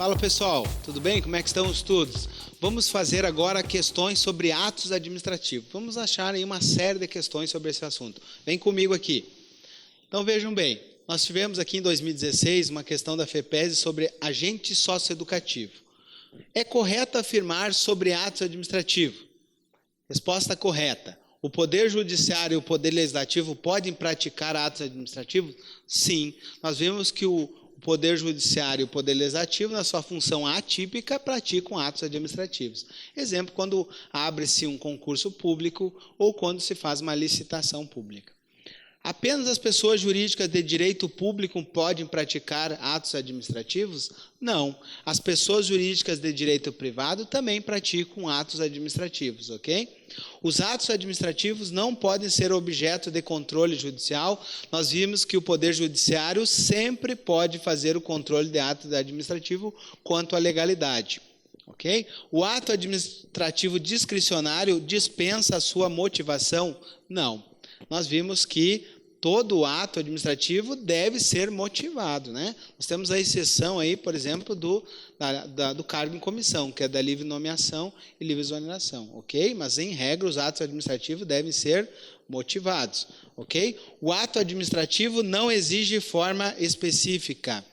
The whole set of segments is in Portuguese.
Fala pessoal, tudo bem? Como é que estão os estudos? Vamos fazer agora questões sobre atos administrativos. Vamos achar aí uma série de questões sobre esse assunto. Vem comigo aqui. Então vejam bem, nós tivemos aqui em 2016 uma questão da FEPESE sobre agente socioeducativo. É correto afirmar sobre atos administrativos? Resposta correta. O Poder Judiciário e o Poder Legislativo podem praticar atos administrativos? Sim. Nós vemos que o Poder Judiciário e o Poder Legislativo, na sua função atípica, praticam atos administrativos. Exemplo, quando abre-se um concurso público ou quando se faz uma licitação pública. Apenas as pessoas jurídicas de direito público podem praticar atos administrativos? Não. As pessoas jurídicas de direito privado também praticam atos administrativos, ok? Os atos administrativos não podem ser objeto de controle judicial. Nós vimos que o Poder Judiciário sempre pode fazer o controle de atos administrativos quanto à legalidade. Ok? O ato administrativo discricionário dispensa a sua motivação? Não. Nós vimos que todo ato administrativo deve ser motivado, né? Nós temos a exceção aí, por exemplo, do cargo em comissão, que é da livre nomeação e livre exoneração, ok? Mas, em regra, os atos administrativos devem ser motivados, ok? O ato administrativo não exige forma específica.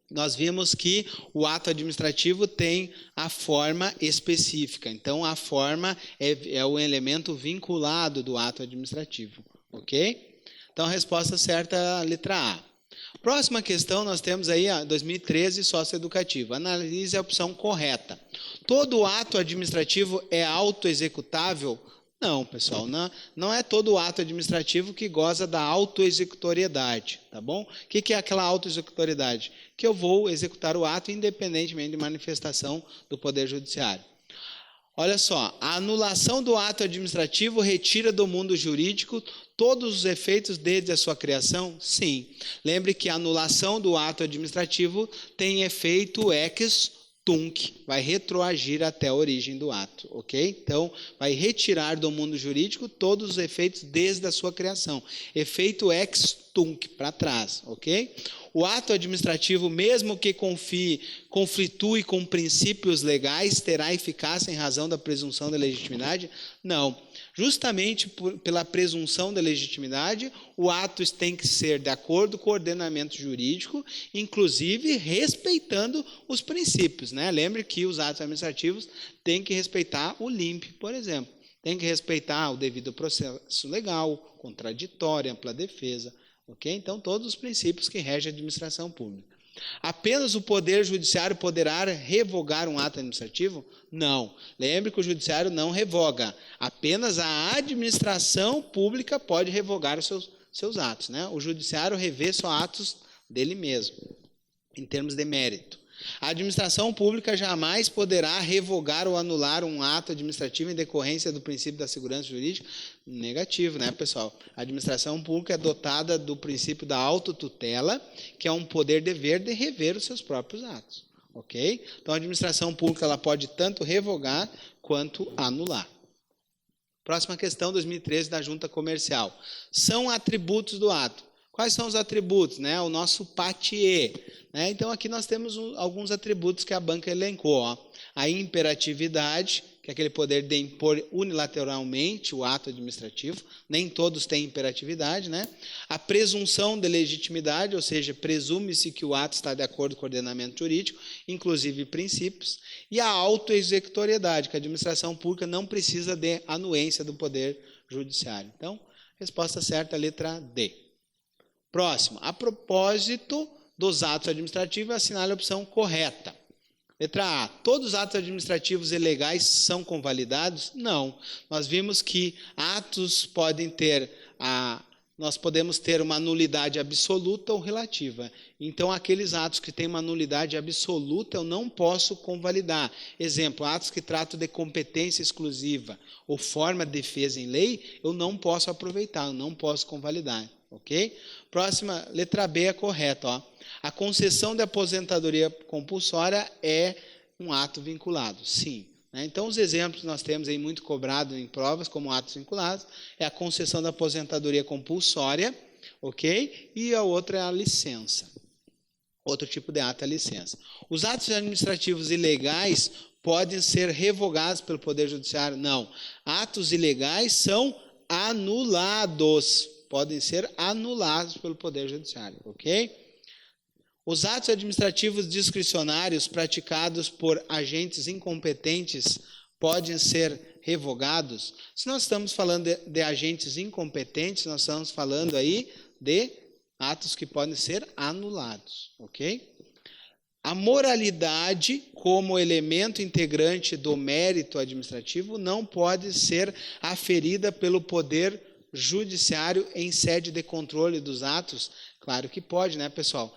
Nós vimos que o ato administrativo tem a forma específica. Então, a forma é o elemento vinculado do ato administrativo. Ok? Então, a resposta certa é a letra A. Próxima questão, nós temos aí a 2013, socioeducativo. Analise a opção correta. Todo ato administrativo é autoexecutável? Não, pessoal, não é todo ato administrativo que goza da autoexecutoriedade, tá bom? O que é aquela autoexecutoriedade? Que eu vou executar o ato independentemente de manifestação do Poder Judiciário. Olha só, a anulação do ato administrativo retira do mundo jurídico todos os efeitos desde a sua criação? Sim. Lembre que a anulação do ato administrativo tem efeito ex tunc, vai retroagir até a origem do ato, ok? Então, vai retirar do mundo jurídico todos os efeitos desde a sua criação. Efeito ex tunc, para trás, ok? O ato administrativo, mesmo que conflitue com princípios legais, terá eficácia em razão da presunção da legitimidade? Não. Justamente pela presunção da legitimidade, o ato tem que ser de acordo com o ordenamento jurídico, inclusive respeitando os princípios, né? Lembre que os atos administrativos têm que respeitar o LIMP, por exemplo. Tem que respeitar o devido processo legal, contraditório, ampla defesa. Okay? Então, todos os princípios que regem a administração pública. Apenas o Poder Judiciário poderá revogar um ato administrativo? Não. Lembre que o Judiciário não revoga. Apenas a administração pública pode revogar os seus atos, né? O Judiciário revê só atos dele mesmo, em termos de mérito. A administração pública jamais poderá revogar ou anular um ato administrativo em decorrência do princípio da segurança jurídica? Negativo, né, pessoal? A administração pública é dotada do princípio da autotutela, que é um poder-dever de rever os seus próprios atos, ok? Então, a administração pública ela pode tanto revogar quanto anular. Próxima questão, 2013, da Junta Comercial. São atributos do ato. Quais são os atributos? Né? O nosso PATIE. Né? Então, aqui nós temos alguns atributos que a banca elencou. Ó. A imperatividade, que é aquele poder de impor unilateralmente o ato administrativo. Nem todos têm imperatividade. Né? A presunção de legitimidade, ou seja, presume-se que o ato está de acordo com o ordenamento jurídico, inclusive princípios. E a autoexecutoriedade, que a administração pública não precisa de anuência do Poder Judiciário. Então, resposta certa, letra D. Próximo, a propósito dos atos administrativos, assinale a opção correta. Letra A, todos os atos administrativos e legais são convalidados? Não. Nós vimos que atos podem ter, nós podemos ter uma nulidade absoluta ou relativa. Então, aqueles atos que têm uma nulidade absoluta, eu não posso convalidar. Exemplo, atos que tratam de competência exclusiva ou forma de defesa em lei, eu não posso aproveitar, eu não posso convalidar. Ok? Próxima, letra B é correta. Ó. A concessão de aposentadoria compulsória é um ato vinculado. Sim. Né? Então, os exemplos que nós temos aí muito cobrados em provas como atos vinculados é a concessão da aposentadoria compulsória, ok? E a outra é a licença. Outro tipo de ato é a licença. Os atos administrativos ilegais podem ser revogados pelo Poder Judiciário? Não. Atos ilegais são anulados. Podem ser anulados pelo Poder Judiciário, ok? Os atos administrativos discricionários praticados por agentes incompetentes podem ser revogados? Se nós estamos falando de agentes incompetentes, nós estamos falando aí de atos que podem ser anulados, ok? A moralidade, como elemento integrante do mérito administrativo, não pode ser aferida pelo Poder Judiciário em sede de controle dos atos? Claro que pode, né, pessoal?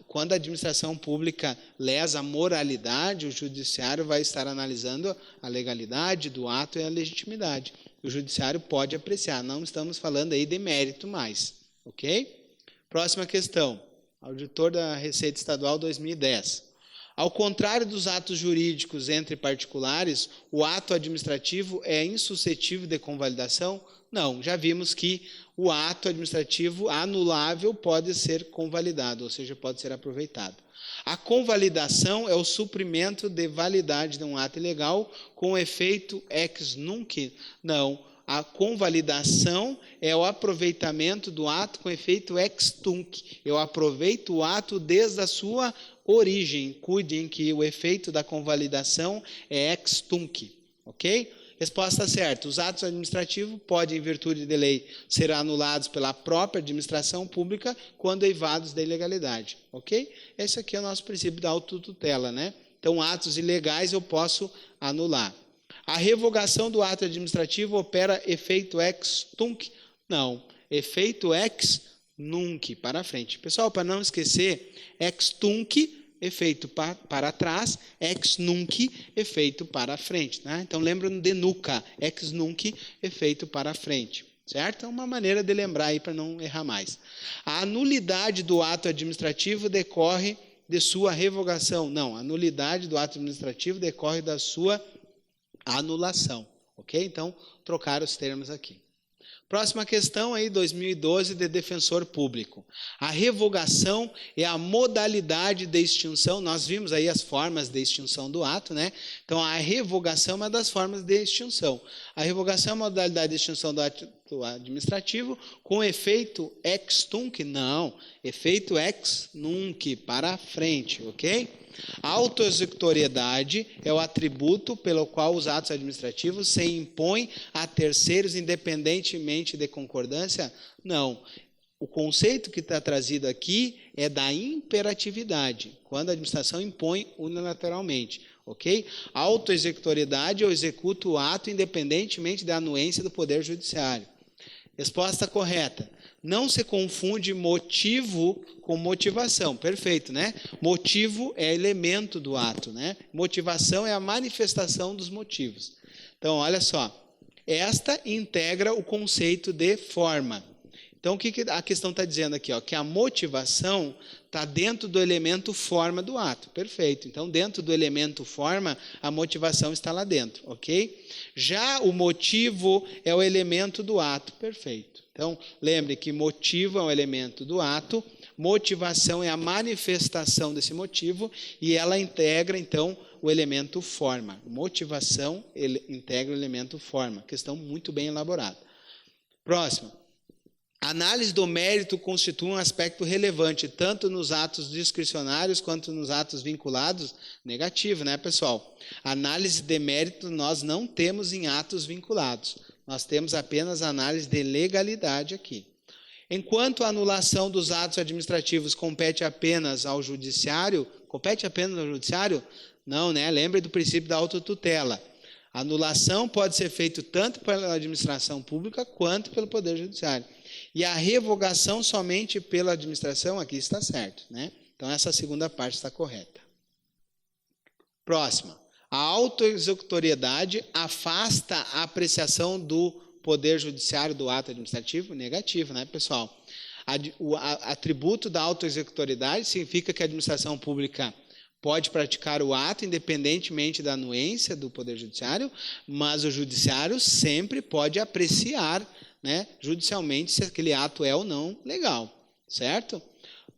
Quando a administração pública lesa a moralidade, o judiciário vai estar analisando a legalidade do ato e a legitimidade. O judiciário pode apreciar, não estamos falando aí de mérito mais, ok? Próxima questão, auditor da Receita Estadual 2010. Ao contrário dos atos jurídicos entre particulares, o ato administrativo é insuscetível de convalidação? Não, já vimos que o ato administrativo anulável pode ser convalidado, ou seja, pode ser aproveitado. A convalidação é o suprimento de validade de um ato ilegal com efeito ex nunc? Não, a convalidação é o aproveitamento do ato com efeito ex tunc. Eu aproveito o ato desde a sua origem. Cuidem que o efeito da convalidação é ex tunc, ok? Resposta certa. Os atos administrativos podem, em virtude de lei, ser anulados pela própria administração pública quando eivados da ilegalidade. Ok? Esse aqui é o nosso princípio da autotutela, né? Então, atos ilegais eu posso anular. A revogação do ato administrativo opera efeito ex tunc? Não. Efeito ex nunc, para frente. Pessoal, para não esquecer, ex tunc, efeito para trás, ex nunc, efeito para frente. Né? Então, lembram de nuca, ex nunc, efeito para frente. Certo? É uma maneira de lembrar aí para não errar mais. A nulidade do ato administrativo decorre de sua revogação. Não, a nulidade do ato administrativo decorre da sua anulação. Ok? Então, trocar os termos aqui. Próxima questão aí, 2012, de defensor público. A revogação é a modalidade de extinção. Nós vimos aí as formas de extinção do ato, né? Então, a revogação é uma das formas de extinção. A revogação é a modalidade de extinção do ato administrativo com efeito ex tunc? Não, efeito ex nunc, para frente, ok? A autoexecutoriedade é o atributo pelo qual os atos administrativos se impõem a terceiros independentemente de concordância? Não. O conceito que está trazido aqui é da imperatividade, quando a administração impõe unilateralmente, ok? A autoexecutoriedade, eu executo o ato independentemente da anuência do Poder Judiciário. Resposta correta. Não se confunde motivo com motivação. Perfeito, né? Motivo é elemento do ato, né? Motivação é a manifestação dos motivos. Então, olha só. Esta integra o conceito de forma. Então, o que a questão está dizendo aqui? Ó? Que a motivação está dentro do elemento forma do ato. Perfeito. Então, dentro do elemento forma, a motivação está lá dentro, ok? Já o motivo é o elemento do ato. Perfeito. Então, lembre que motivo é um elemento do ato, motivação é a manifestação desse motivo e ela integra, então, o elemento forma. Motivação integra o elemento forma. Questão muito bem elaborada. Próximo. A análise do mérito constitui um aspecto relevante, tanto nos atos discricionários quanto nos atos vinculados. Negativo, né, pessoal? Análise de mérito nós não temos em atos vinculados. Nós temos apenas análise de legalidade aqui. Enquanto a anulação dos atos administrativos compete apenas ao judiciário, Não, né? Lembre do princípio da autotutela. A anulação pode ser feita tanto pela administração pública quanto pelo Poder Judiciário. E a revogação somente pela administração, aqui está certo, né? Então, essa segunda parte está correta. Próxima. A autoexecutoriedade afasta a apreciação do Poder Judiciário do ato administrativo? Negativo, né, pessoal? O atributo da autoexecutoriedade significa que a administração pública pode praticar o ato independentemente da anuência do Poder Judiciário, mas o Judiciário sempre pode apreciar, né, judicialmente se aquele ato é ou não legal, certo?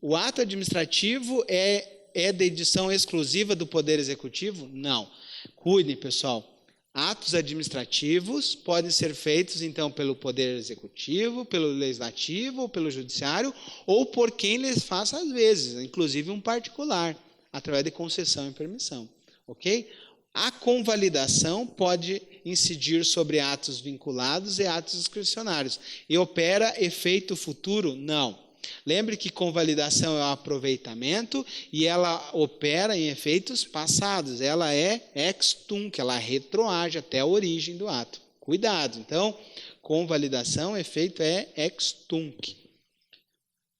O ato administrativo é de edição exclusiva do Poder Executivo? Não. Cuidem, pessoal. Atos administrativos podem ser feitos, então, pelo Poder Executivo, pelo Legislativo, pelo Judiciário, ou por quem lhes faça às vezes, inclusive um particular, através de concessão e permissão. Ok? A convalidação pode incidir sobre atos vinculados e atos discricionários. E opera efeito futuro? Não. Lembre que convalidação é o aproveitamento e ela opera em efeitos passados. Ela é ex tunc, ela retroage até a origem do ato. Cuidado. Então, convalidação, efeito é ex tunc.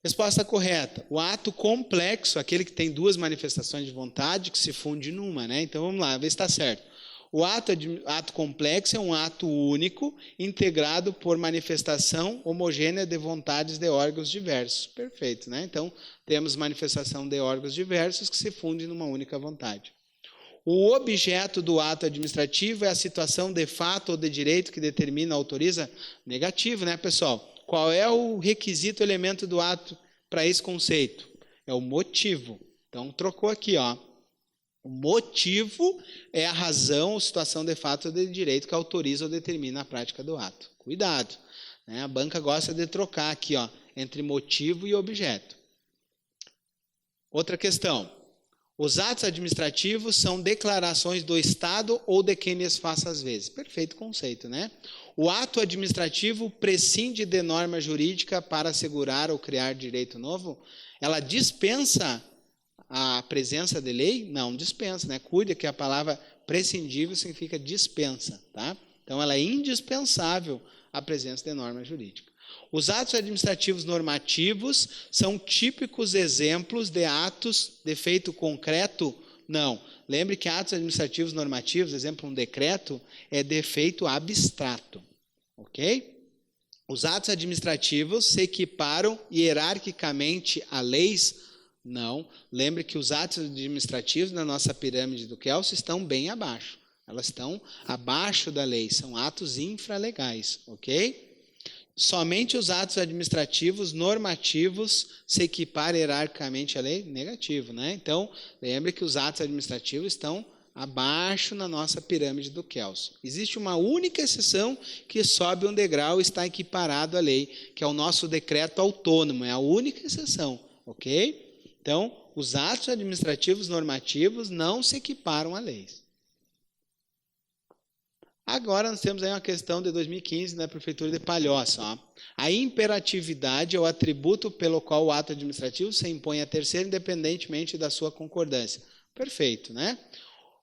Resposta correta. O ato complexo, aquele que tem duas manifestações de vontade que se funde numa, né? Então vamos lá, ver se está certo. O ato complexo é um ato único, integrado por manifestação homogênea de vontades de órgãos diversos. Perfeito, né? Então temos manifestação de órgãos diversos que se fundem numa única vontade. O objeto do ato administrativo é a situação de fato ou de direito que determina, autoriza? Negativo, né, pessoal? Qual é o requisito, elemento do ato para esse conceito? É o motivo. Então, trocou aqui, ó. O motivo é a razão ou situação de fato ou de direito que autoriza ou determina a prática do ato. Cuidado, né? A banca gosta de trocar aqui, ó, entre motivo e objeto. Outra questão. Os atos administrativos são declarações do Estado ou de quem lhes faça às vezes. Perfeito conceito, né? O ato administrativo prescinde de norma jurídica para assegurar ou criar direito novo? Ela dispensa a presença de lei? Não, dispensa, né? Cuide que a palavra prescindível significa dispensa, tá? Então, ela é indispensável a presença de norma jurídica. Os atos administrativos normativos são típicos exemplos de atos de efeito concreto? Não. Lembre que atos administrativos normativos, exemplo, um decreto, é de efeito abstrato. Ok? Os atos administrativos se equiparam hierarquicamente a leis? Não. Lembre que os atos administrativos na nossa pirâmide do Kelso estão bem abaixo. Elas estão abaixo da lei, são atos infralegais. Ok? Somente os atos administrativos normativos se equiparam hierarquicamente à lei? Negativo, né? Então, lembre que os atos administrativos estão abaixo na nossa pirâmide do Kelso. Existe uma única exceção que sobe um degrau e está equiparado à lei, que é o nosso decreto autônomo, é a única exceção, ok? Então, os atos administrativos normativos não se equiparam a leis. Agora nós temos aí uma questão de 2015 na Prefeitura de Palhoça. Ó. A imperatividade é o atributo pelo qual o ato administrativo se impõe a terceiro independentemente da sua concordância. Perfeito, né?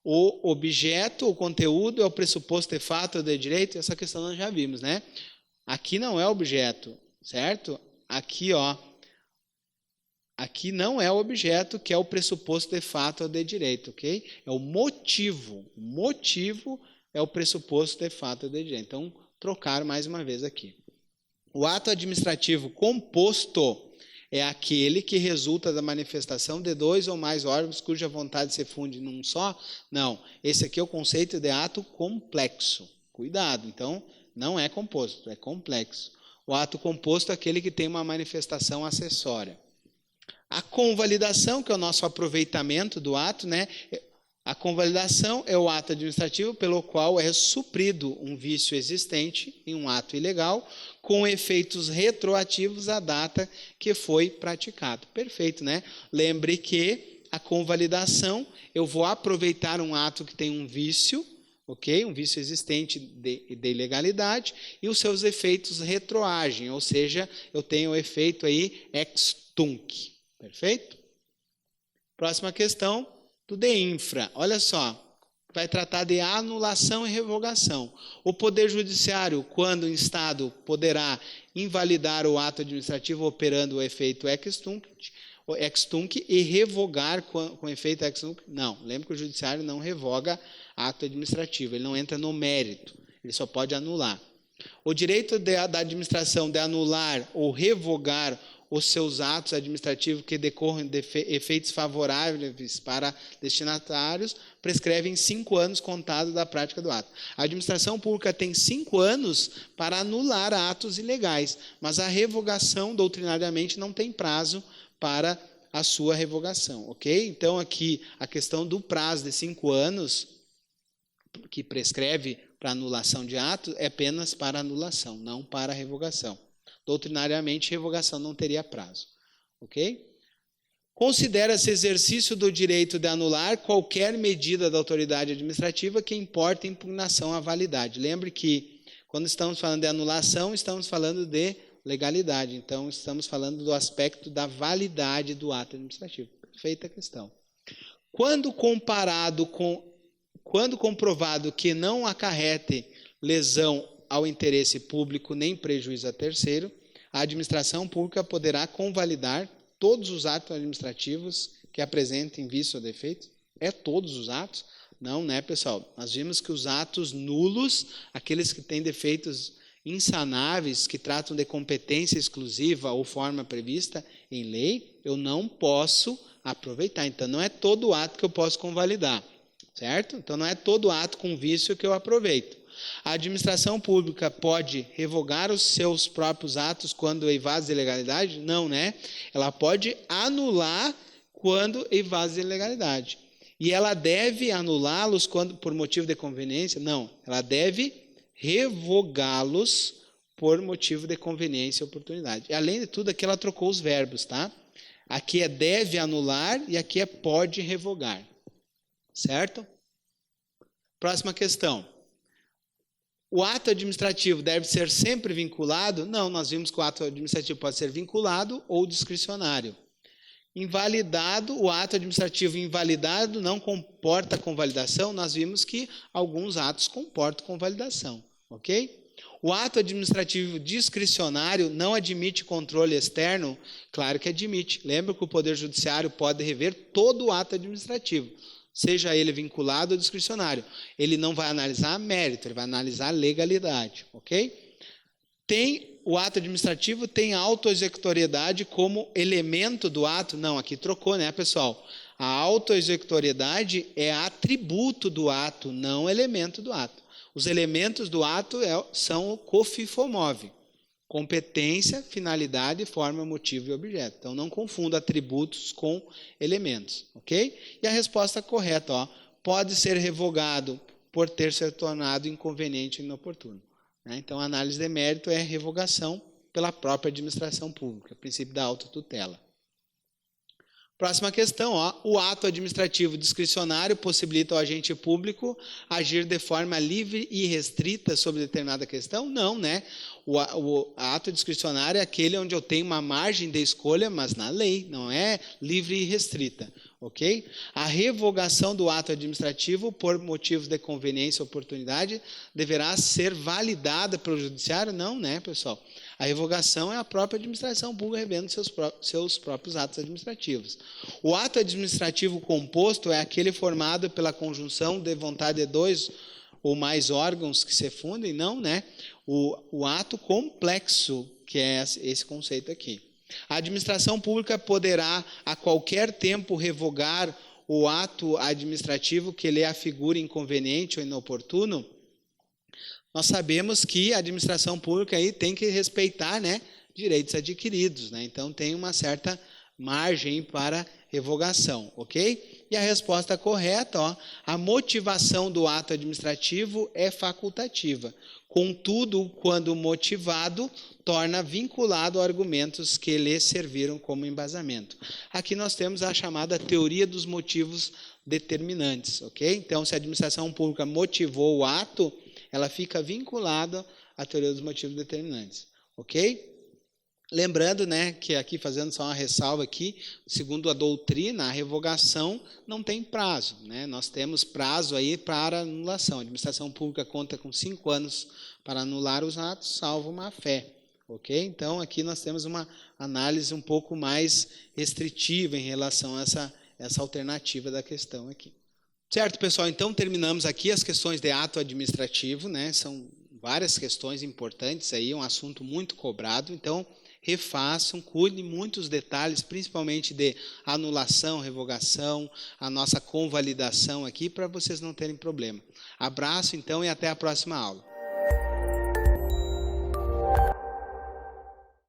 O objeto, o conteúdo é o pressuposto de fato ou de direito? Essa questão nós já vimos, né? Aqui não é objeto, certo? Aqui, ó. Aqui não é o objeto que é o pressuposto de fato ou de direito, ok? É o motivo. O motivo é o pressuposto de fato de direito. Então, trocar mais uma vez aqui. O ato administrativo composto é aquele que resulta da manifestação de dois ou mais órgãos cuja vontade se funde num só? Não. Esse aqui é o conceito de ato complexo. Cuidado. Então, não é composto, é complexo. O ato composto é aquele que tem uma manifestação acessória. A convalidação, que é o nosso aproveitamento do ato, né? A convalidação é o ato administrativo pelo qual é suprido um vício existente em um ato ilegal, com efeitos retroativos à data que foi praticado. Perfeito, né? Lembre que a convalidação, eu vou aproveitar um ato que tem um vício, ok? Um vício existente de ilegalidade, e os seus efeitos retroagem, ou seja, eu tenho o efeito aí ex tunc. Perfeito? Próxima questão. Do de infra, olha só, vai tratar de anulação e revogação. O Poder Judiciário, quando instado, poderá invalidar o ato administrativo operando o efeito ex tunc e revogar com efeito ex tunc? Não, lembre que o Judiciário não revoga ato administrativo, ele não entra no mérito, ele só pode anular. O direito da administração de anular ou revogar os seus atos administrativos que decorrem de efeitos favoráveis para destinatários, prescrevem 5 anos contados da prática do ato. A administração pública tem 5 anos para anular atos ilegais, mas a revogação, doutrinariamente, não tem prazo para a sua revogação, ok? Então, aqui, a questão do prazo de 5 anos, que prescreve para anulação de ato, é apenas para anulação, não para revogação. Doutrinariamente, revogação não teria prazo, ok? Considera-se exercício do direito de anular qualquer medida da autoridade administrativa que importe impugnação à validade. Lembre que, quando estamos falando de anulação, estamos falando de legalidade. Então, estamos falando do aspecto da validade do ato administrativo. Perfeita questão. Quando comprovado que não acarrete lesão ao interesse público nem prejuízo a terceiro, a administração pública poderá convalidar todos os atos administrativos que apresentem vício ou defeito. É todos os atos? Não, né, pessoal? Nós vimos que os atos nulos, aqueles que têm defeitos insanáveis, que tratam de competência exclusiva ou forma prevista em lei, eu não posso aproveitar. Então, não é todo ato que eu posso convalidar, certo? Então, não é todo ato com vício que eu aproveito. A administração pública pode revogar os seus próprios atos quando evade ilegalidade? Não, né? Ela pode anular quando evade ilegalidade. E ela deve anulá-los quando por motivo de conveniência? Não, ela deve revogá-los por motivo de conveniência e oportunidade. E, além de tudo, aqui ela trocou os verbos, tá? Aqui é deve anular e aqui é pode revogar. Certo? Próxima questão. O ato administrativo deve ser sempre vinculado? Não, nós vimos que o ato administrativo pode ser vinculado ou discricionário. Invalidado, o ato administrativo invalidado não comporta convalidação? Nós vimos que alguns atos comportam convalidação, ok? O ato administrativo discricionário não admite controle externo? Claro que admite. Lembra que o Poder Judiciário pode rever todo o ato administrativo, seja ele vinculado ou discricionário. Ele não vai analisar mérito, ele vai analisar legalidade, ok? O ato administrativo tem autoexecutoriedade como elemento do ato? Não, aqui trocou, né, pessoal? A autoexecutoriedade é atributo do ato, não elemento do ato. Os elementos do ato são o COFIFOMOV. Competência, finalidade, forma, motivo e objeto. Então, não confunda atributos com elementos, ok? E a resposta correta, ó, pode ser revogado por ter se tornado inconveniente e inoportuno. Né? Então, a análise de mérito é revogação pela própria administração pública, princípio da autotutela. Próxima questão, ó, o ato administrativo discricionário possibilita ao agente público agir de forma livre e restrita sobre determinada questão? Não, né? O ato discricionário é aquele onde eu tenho uma margem de escolha, mas na lei, não é livre e restrita, ok? A revogação do ato administrativo por motivos de conveniência ou oportunidade deverá ser validada pelo judiciário? Não, né, pessoal? A revogação é a própria administração pública revendo seus próprios atos administrativos. O ato administrativo composto é aquele formado pela conjunção de vontade de dois ou mais órgãos que se fundem? Não, né? O ato complexo, que é esse conceito aqui. A administração pública poderá, a qualquer tempo, revogar o ato administrativo que lhe afigure inconveniente ou inoportuno? Nós sabemos que a administração pública aí tem que respeitar, né, direitos adquiridos, né? Então tem uma certa margem para revogação, ok? E a resposta correta, ó, a motivação do ato administrativo é facultativa. Contudo, quando motivado, torna vinculado a argumentos que lhe serviram como embasamento. Aqui nós temos a chamada teoria dos motivos determinantes, ok? Então, se a administração pública motivou o ato, ela fica vinculada à teoria dos motivos determinantes, ok? Lembrando, né, que aqui fazendo só uma ressalva aqui, segundo a doutrina, a revogação não tem prazo, né? Nós temos prazo aí para anulação. A administração pública conta com 5 anos para anular os atos, salvo má fé, ok? Então, aqui nós temos uma análise um pouco mais restritiva em relação a essa alternativa da questão aqui. Certo, pessoal? Então, terminamos aqui as questões de ato administrativo, né? São várias questões importantes aí, um assunto muito cobrado. Então, refaçam, cuidem muitos detalhes, principalmente de anulação, revogação, a nossa convalidação aqui, para vocês não terem problema. Abraço, então, e até a próxima aula.